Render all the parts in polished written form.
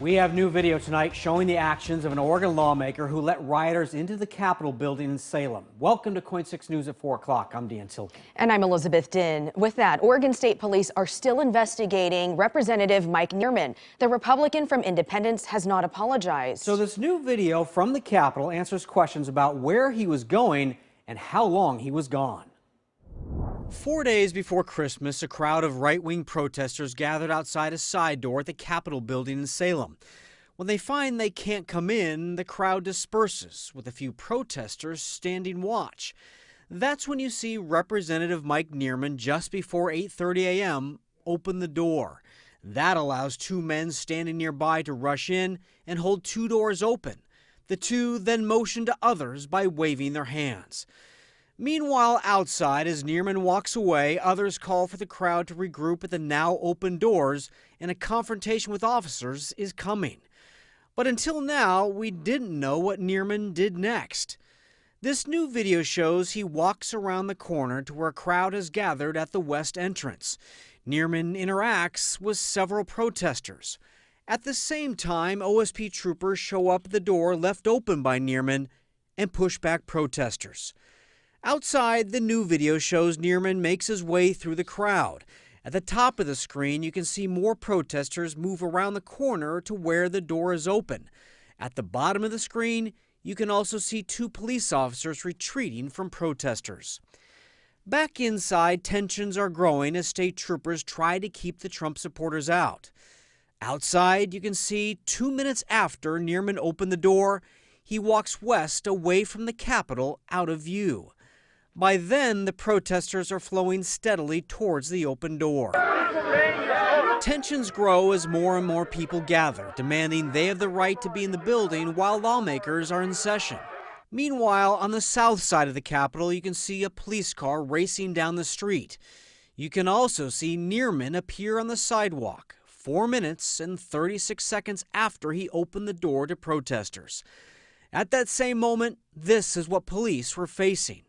We have new video tonight showing the actions of an Oregon lawmaker who let rioters into the Capitol building in Salem. Welcome to KOIN 6 News at 4 o'clock. I'm Dan Tilke. And I'm Elizabeth Din. With that, Oregon State Police are still investigating Representative Mike Nearman. The Republican from Independence has not apologized. So this new video from the Capitol answers questions about where he was going and how long he was gone. 4 days before Christmas, a crowd of right-wing protesters gathered outside a side door at the Capitol building in Salem. When they find they can't come in, the crowd disperses, with a few protesters standing watch. That's when you see Representative Mike Nearman, just before 8:30 a.m., open the door. That allows two men standing nearby to rush in and hold two doors open. The two then motion to others by waving their hands. Meanwhile, outside, as Nearman walks away, others call for the crowd to regroup at the now open doors, and a confrontation with officers is coming. But until now, we didn't know what Nearman did next. This new video shows he walks around the corner to where a crowd has gathered at the west entrance. Nearman interacts with several protesters. At the same time, OSP troopers show up at the door left open by Nearman and push back protesters. Outside, the new video shows Nearman makes his way through the crowd. At the top of the screen, you can see more protesters move around the corner to where the door is open. At the bottom of the screen, you can also see two police officers retreating from protesters. Back inside, tensions are growing as state troopers try to keep the Trump supporters out. Outside, you can see 2 minutes after Nearman opened the door, he walks west away from the Capitol out of view. By then, the protesters are flowing steadily towards the open door. Tensions grow as more and more people gather, demanding they have the right to be in the building while lawmakers are in session. Meanwhile, on the south side of the Capitol, you can see a police car racing down the street. You can also see Nearman appear on the sidewalk 4 minutes and 36 seconds after he opened the door to protesters. At that same moment, this is what police were facing.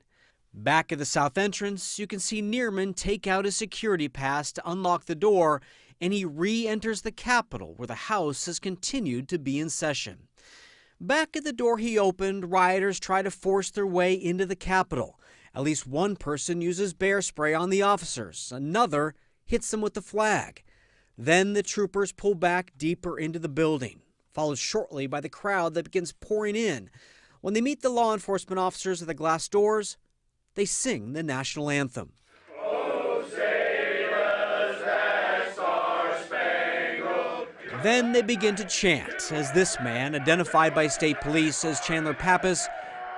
Back at the south entrance, you can see Nearman take out his security pass to unlock the door, and he re-enters the Capitol, where the House has continued to be in session. Back at the door he opened, rioters try to force their way into the Capitol. At least one person uses bear spray on the officers. Another hits them with the flag. Then the troopers pull back deeper into the building, followed shortly by the crowd that begins pouring in. When they meet the law enforcement officers at the glass doors, they sing the national anthem. Oh, say does that star-spangled. Then they begin to chant as this man, identified by state police as Chandler Pappas,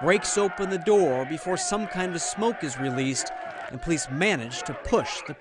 breaks open the door before some kind of smoke is released and police manage to push the